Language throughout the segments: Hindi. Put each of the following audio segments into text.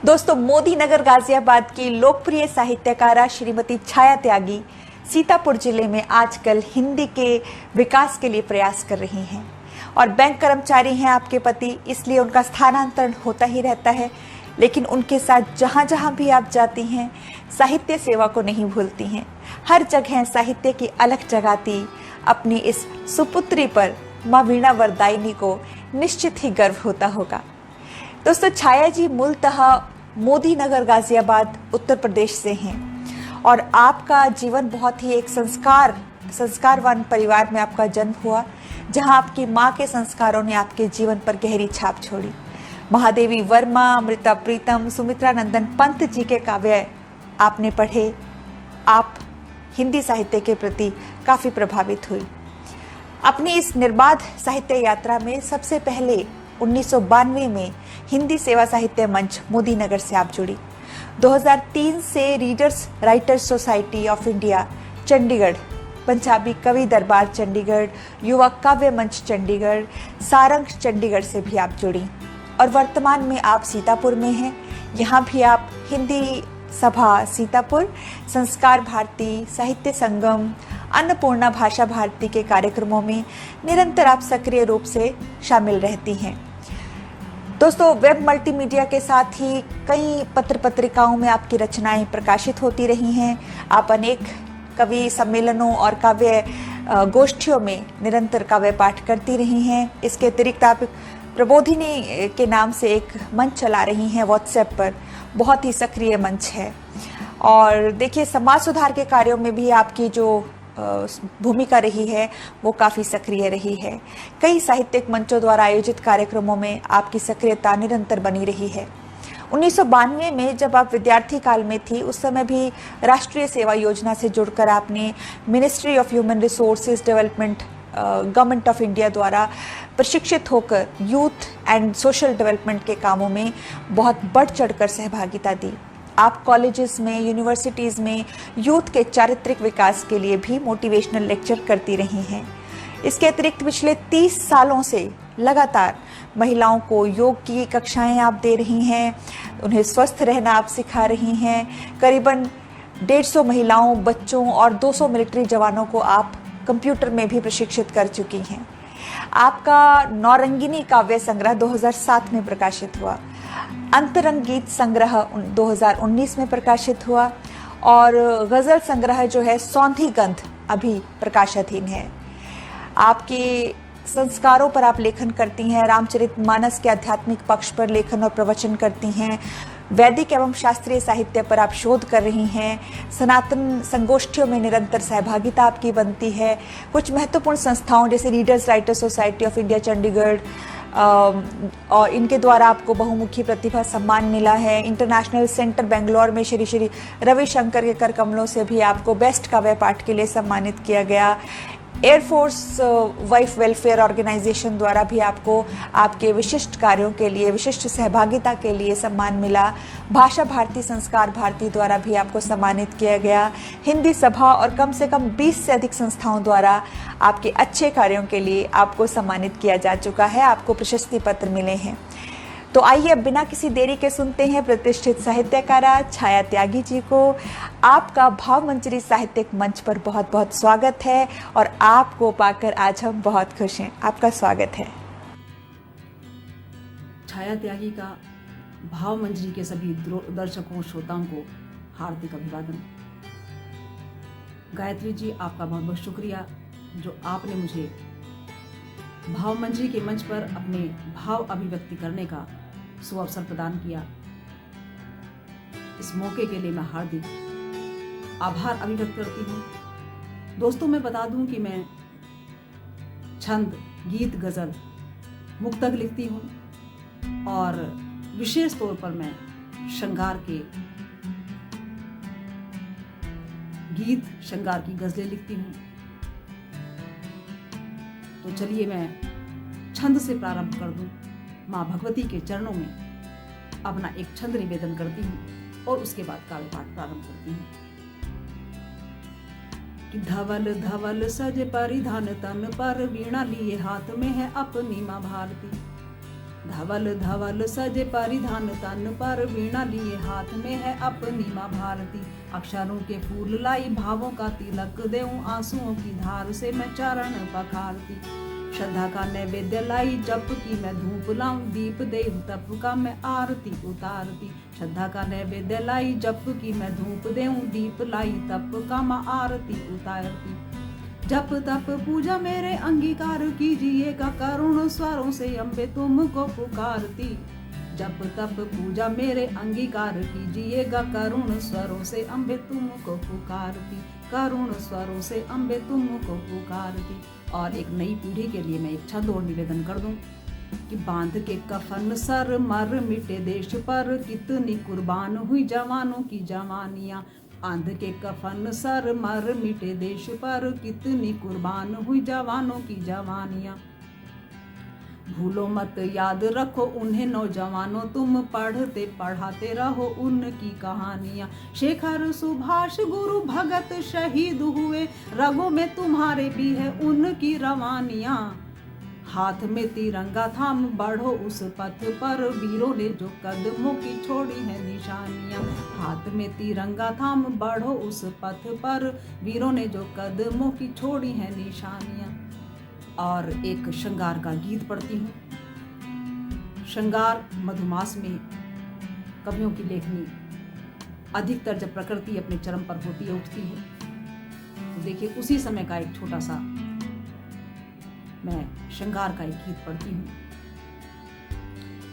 दोस्तों, मोदी नगर गाजियाबाद की लोकप्रिय साहित्यकारा श्रीमती छाया त्यागी सीतापुर जिले में आजकल हिंदी के विकास के लिए प्रयास कर रही हैं और बैंक कर्मचारी हैं आपके पति, इसलिए उनका स्थानांतरण होता ही रहता है। लेकिन उनके साथ जहाँ जहाँ भी आप जाती हैं, साहित्य सेवा को नहीं भूलती हैं। हर जगह साहित्य की अलख जगाती अपनी इस सुपुत्री पर माँ वीणा वरदायिनी को निश्चित ही गर्व होता होगा। दोस्तों, छाया जी मूलतः मोदी नगर गाजियाबाद उत्तर प्रदेश से हैं और आपका जीवन बहुत ही एक संस्कारवान परिवार में आपका जन्म हुआ, जहां आपकी मां के संस्कारों ने आपके जीवन पर गहरी छाप छोड़ी। महादेवी वर्मा, अमृता प्रीतम, सुमित्रा नंदन पंत जी के काव्य आपने पढ़े। आप हिंदी साहित्य के प्रति काफ़ी प्रभावित हुई। अपनी इस निर्बाध साहित्य यात्रा में सबसे पहले 1992 में हिंदी सेवा साहित्य मंच मोदी नगर से आप जुड़ी। 2003 से readers writers society of India Chandigarh, Punjabi कवि दरबार चंडीगढ़, युवा काव्य मंच चंडीगढ़, सारंग चंडीगढ़ से भी आप जुड़ी और वर्तमान में आप सीतापुर में हैं। यहाँ भी आप हिंदी सभा सीतापुर, संस्कार भारती, साहित्य संगम, अन्नपूर्णा भाषा भारती के कार्यक्रमों में निरंतर आप सक्रिय रूप से शामिल रहती हैं। दोस्तों, वेब मल्टीमीडिया के साथ ही कई पत्र पत्रिकाओं में आपकी रचनाएं प्रकाशित होती रही हैं। आप अनेक कवि सम्मेलनों और काव्य गोष्ठियों में निरंतर काव्य पाठ करती रही हैं। इसके अतिरिक्त आप प्रबोधिनी के नाम से एक मंच चला रही हैं व्हाट्सएप पर, बहुत ही सक्रिय मंच है। और देखिए, समाज सुधार के कार्यों में भी आपकी जो भूमिका रही है वो काफ़ी सक्रिय रही है। कई साहित्यिक मंचों द्वारा आयोजित कार्यक्रमों में आपकी सक्रियता निरंतर बनी रही है। 1992 में जब आप विद्यार्थी काल में थी, उस समय भी राष्ट्रीय सेवा योजना से जुड़कर आपने ministry of human resources development government of India द्वारा प्रशिक्षित होकर यूथ एंड सोशल डेवलपमेंट के कामों में बहुत बढ़ चढ़कर सहभागिता दी। आप कॉलेजेस में, यूनिवर्सिटीज़ में यूथ के चारित्रिक विकास के लिए भी मोटिवेशनल लेक्चर करती रही हैं। इसके अतिरिक्त पिछले 30 सालों से लगातार महिलाओं को योग की कक्षाएं आप दे रही हैं, उन्हें स्वस्थ रहना आप सिखा रही हैं। करीबन 150 महिलाओं, बच्चों और 200 मिलिट्री जवानों को आप कंप्यूटर में भी प्रशिक्षित कर चुकी हैं। आपका नौरंगिनी काव्य संग्रह 2007 में प्रकाशित हुआ, अंतरंग गीत संग्रह 2019 में प्रकाशित हुआ और गज़ल संग्रह जो है सौंधी गंध अभी प्रकाशाधीन है। आपके संस्कारों पर आप लेखन करती हैं, रामचरितमानस के आध्यात्मिक पक्ष पर लेखन और प्रवचन करती हैं, वैदिक एवं शास्त्रीय साहित्य पर आप शोध कर रही हैं, सनातन संगोष्ठियों में निरंतर सहभागिता आपकी बनती है। कुछ महत्वपूर्ण संस्थाओं जैसे readers writers society of India Chandigarh और इनके द्वारा आपको बहुमुखी प्रतिभा सम्मान मिला है। इंटरनेशनल सेंटर बेंगलोर में श्री श्री रविशंकर के कर कमलों से भी आपको बेस्ट काव्य पाठ के लिए सम्मानित किया गया। एयरफोर्स वाइफ वेलफेयर ऑर्गेनाइजेशन द्वारा भी आपको आपके विशिष्ट कार्यों के लिए, विशिष्ट सहभागिता के लिए सम्मान मिला। भाषा भारती, संस्कार भारती द्वारा भी आपको सम्मानित किया गया। हिंदी सभा और कम से कम 20 से अधिक संस्थाओं द्वारा आपके अच्छे कार्यों के लिए आपको सम्मानित किया जा चुका है, आपको प्रशस्ति पत्र मिले हैं। तो आइए अब बिना किसी देरी के सुनते हैं प्रतिष्ठित साहित्यकारा छाया त्यागी जी को। आपका भावमंजरी साहित्यिक मंच पर बहुत बहुत स्वागत है और आपको पाकर आज हम बहुत खुश हैं। आपका स्वागत है। छाया त्यागी का भावमंजरी के सभी दर्शकों, श्रोताओं को हार्दिक अभिवादन। गायत्री जी, आपका बहुत बहुत शुक्रिया जो आपने मुझे भावमंजरी के मंच पर अपने भाव अभिव्यक्ति करने का सुअवसर प्रदान किया। इस मौके के लिए मैं हार्दिक आभार अभिव्यक्त करती हूँ। दोस्तों, मैं बता दूं कि मैं छंद, गीत, गज़ल, मुक्तक लिखती हूँ और विशेष तौर पर मैं श्रृंगार के गीत, श्रृंगार की गज़लें लिखती हूँ। तो चलिए मैं छंद से प्रारंभ कर दूं। माँ भगवती के चरणों में अपना एक छंद निवेदन करती हूँ और उसके बाद काव्य पाठ प्रारंभ करती हूँ। कि धवल धवल सज परिधान तन पर, वीणा लिए हाथ में है अपनी माँ भारती। धवल धवल सजे परिधान तन पर, वीणा लिए हाथ में है अपनी माँ भारती। अक्षरों के फूल लाई भावों का तिलक देऊं, आंसुओं की धार से मैं चरण पखारती। श्रद्धा का नैवेद्य लाई जप की मैं धूप लाऊं, दीप दे तप का मैं आरती उतारती। श्रद्धा का नैवेद्य लाई जप की मैं धूप देऊं, दीप लाई तप का मैं आरती उतारती। जप तप पूजा मेरे अंगीकार कीजिएगा, करुण स्वरों से अम्बे तुमको पुकारती। जप तप पूजा मेरे अंगीकार कीजिएगा, करुण स्वरों से अम्बे तुमको पुकारती। करुण स्वरों से अम्बे तुमको पुकारती। और एक नई पीढ़ी के लिए मैं एक छंद और निवेदन कर दूं कि बांध के कफन सर मर मिटे देश पर, कितनी कुर्बान हुई जवानों की जवानियां। बांध के कफन सर मर मिटे देश पर, कितनी कुर्बान हुई जवानों की जवानियां। भूलो मत याद रखो उन्हें नौजवानों, तुम पढ़ते पढ़ाते रहो उनकी कहानियां। शेखर सुभाष गुरु भगत शहीद हुए, रगों में तुम्हारे भी है उनकी रवानियां। हाथ में तिरंगा थाम बढ़ो उस पथ पर, वीरों ने जो कदमों की छोड़ी है निशानियां। हाथ में तिरंगा थाम बढ़ो उस पथ पर, वीरों ने जो कदमों की छोड़ी है निशानियां। और एक श्रृंगार का गीत पढ़ती हूँ। श्रृंगार मधुमास में कवियों की लेखनी अधिकतर जब प्रकृति अपने चरम पर होती है, उठती है, तो देखिए उसी समय का एक छोटा सा मैं श्रृंगार का एक गीत पढ़ती हूँ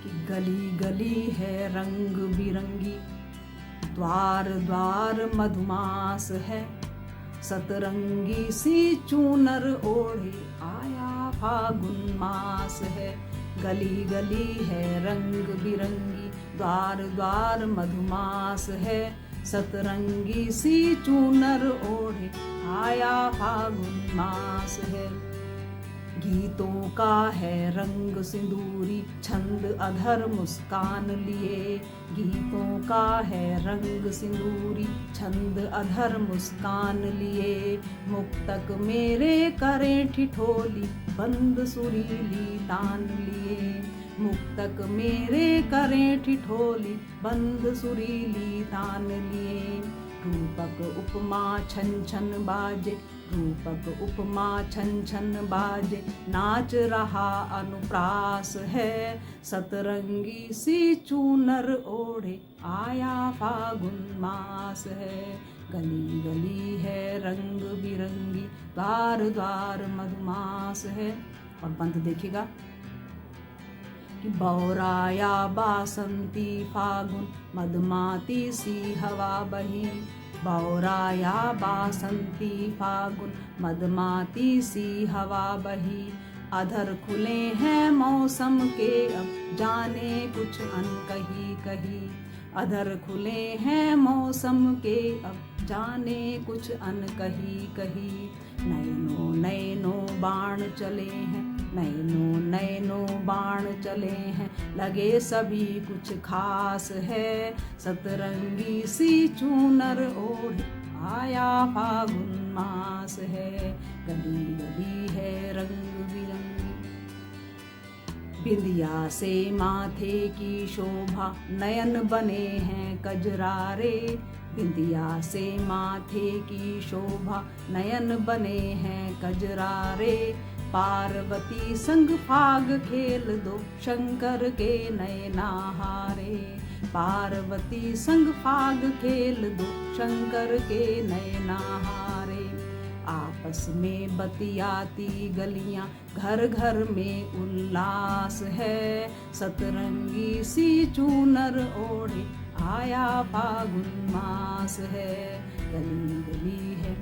कि गली गली है रंग बिरंगी, द्वार द्वार मधुमास है, सतरंगी सी चूनर ओढ़े आया फागुन मास है। गली गली है रंग बिरंगी, द्वार द्वार मधुमास है, सतरंगी सी चूनर ओढ़े आया फागुन मास है। गीतों का है रंग सिंदूरी, छंद अधर मुस्कान लिए। गीतों का है रंग सिंदूरी, छंद अधर मुस्कान लिए। मुक्तक मेरे करें ठिठोली, बंद सुरीली तान लिए। मुक्तक मेरे करें ठिठोली, बंद सुरीली तान लिए। रूपक उपमा छन छन बाजे, रूपक उपमा छन छन बाजे, नाच रहा अनुप्रास है। सतरंगी सी चूनर ओढ़े आया फागुन मास है। गली गली है रंग बिरंगी, द्वार द्वार मधुमास है। और बंद देखिएगा कि बौराया बासंती फागुन, मधुमाती सी हवा बही। बौराया बासंती फागुन, मधुमाती सी हवा बही। अधर खुले हैं मौसम के अब, जाने कुछ अनकही कही। अधर खुले हैं मौसम के अब, जाने कुछ अनकही कही। नैनो नैनो बाण चले हैं, नैनो नैनो बाण चले हैं, लगे सभी कुछ खास है। सतरंगी सी चूनर ओढ़ आया फागुन मास है। गली गली है रंग बिरंगी, बिंदिया से माथे की शोभा, नयन बने हैं कजरारे। बिंदिया से माथे की शोभा, नयन बने हैं कजरारे। पार्वती संग फाग खेल दो, शंकर के नयनाहारे। पार्वती संग फाग खेल दो, शंकर के नयनाहारे। आपस में बतियाती गलियां, घर घर में उल्लास है। सतरंगी सी चूनर ओढ़े आया फागुन मास है। गली गली है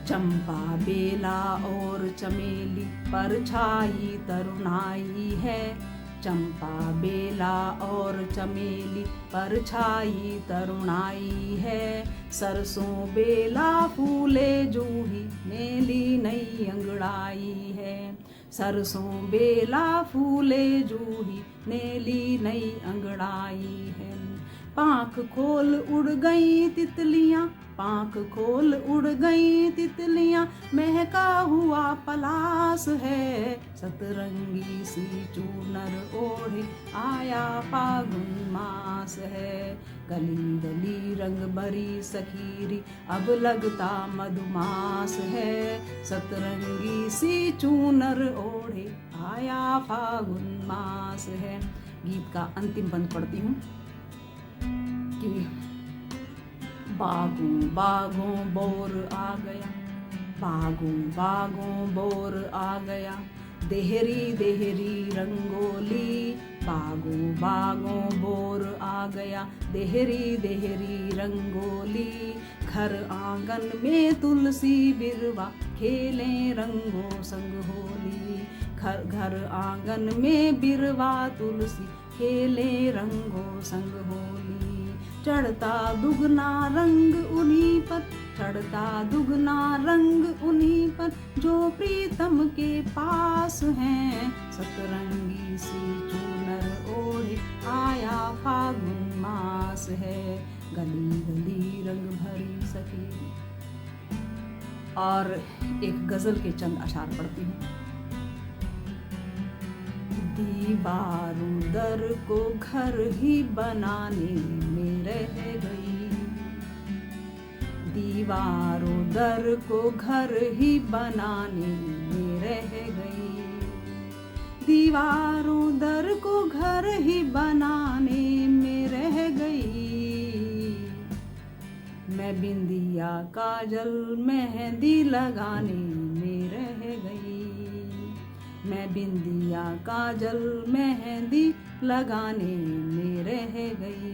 चंपा बेला और चमेली, परछाई तरुणाई है। चंपा बेला और चमेली, परछाई तरुणाई है। सरसों बेला फूले जूही, मेली नई अंगड़ाई है। सरसों बेला फूले जूही, नेली नई अंगड़ाई है। पाँख खोल उड़ गई तितलियां, पाँख खोल उड़ गई तितलियां, महका हुआ पलास है। सतरंगी सी चूनर ओढ़े आया फागुन मास है। गली गली रंग भरी सखीरी अब लगता मधुमास है। सतरंगी सी चूनर ओढ़े आया फागुन मास है। गीत का अंतिम बंद पढ़ती हूँ कि बागों बागों बोर आ गया, बागों बागों बोर आ गया, देहरी देहरी रंगोली। बागों बागों बोर आ गया, देहरी देहरी रंगोली। घर आंगन में तुलसी बिरवा, खेलें रंगों संग होली। घर आंगन में बिरवा तुलसी, खेलें रंगों संग होली। चढ़ता दुगना रंग उन्हीं पर, चढ़ता दुगना रंग उन्हीं पर, जो प्रीतम के पास हैं। सतरंगी सी चूनर ओढ़े आया फागुन मास है। गली गली रंग भरी सखी। और एक गजल के चंद अशार पढ़ती हूँ। दीवारों दर को घर ही बनाने में रह गई, दीवारों दर को घर ही बनाने में रह गई। दीवारों दर को घर ही बनाने में रह गई। मैं बिंदिया काजल मेहंदी लगाने में रह गई। मैं बिंदिया काजल मेहंदी लगाने में रह गई।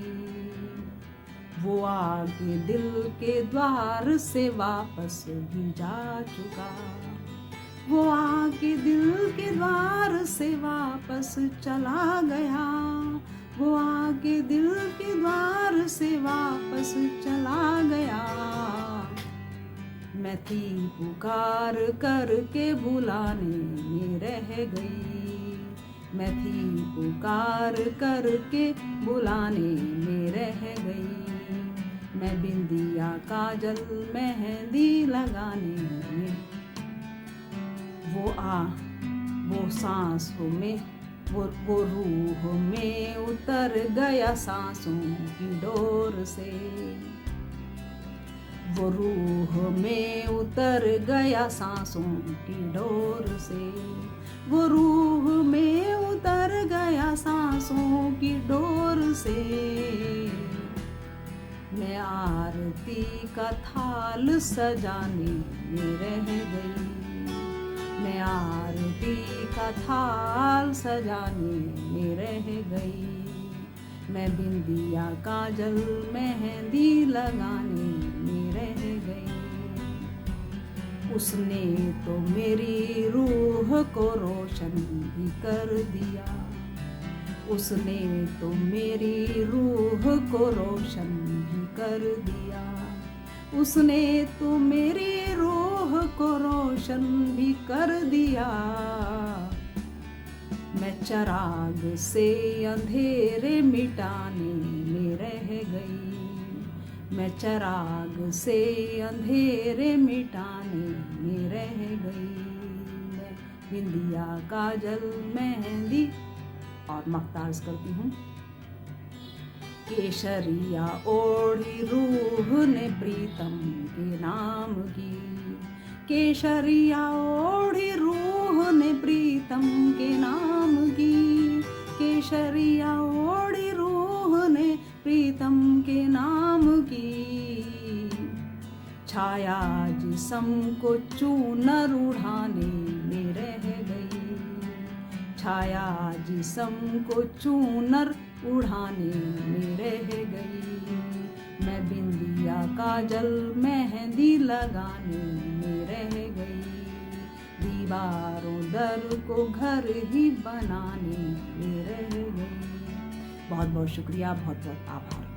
वो आगे दिल के द्वार से वापस भी जा चुका, वो आगे दिल के द्वार से वापस चला गया। वो आगे दिल के द्वार से वापस चला गया। मैं थी पुकार करके बुलाने में रह गई। मैं थी पुकार करके बुलाने में रह गई। मैं बिंदिया काजल मेहंदी लगाने में। वो सांसों में, वो रूह में उतर गया सांसों की डोर से। वो रूह में उतर गया सांसों की डोर से। वो रूह में उतर गया सांसों की डोर से। मैं आरती का थाल सजाने में रह गई। मैं आरती का थाल सजाने में रह गई। मैं बिंदिया काजल मेहंदी लगाने में रह गई। उसने तो मेरी रूह को रोशन भी कर दिया। उसने तो मेरी रूह को रोशन भी कर दिया। उसने तो मेरी रूह को रोशन भी कर दिया। मैं चराग से अंधेरे मिटाने में रह गई। मैं चराग से अंधेरे मिटाने में रह गई। मैं बिंदिया काजल मेहंदी और मख्तार्ज करती हूँ। केसरिया ओढ़ी रूह ने प्रीतम के नाम की। केसरिया ओढ़ी रूह ने प्रीतम के नाम की। केसरिया ओढ़ी रूह ने प्रीतम के नाम की। छाया जिस्म को चूनर उड़ाने में रह गई। छाया जिस्म को चूनर उड़ाने में रह गई। मैं बिंदिया काजल मेहंदी लगाने में रह गई। दीवारों दर को घर ही बनाने में रह गई। बहुत बहुत शुक्रिया, बहुत बहुत आभार।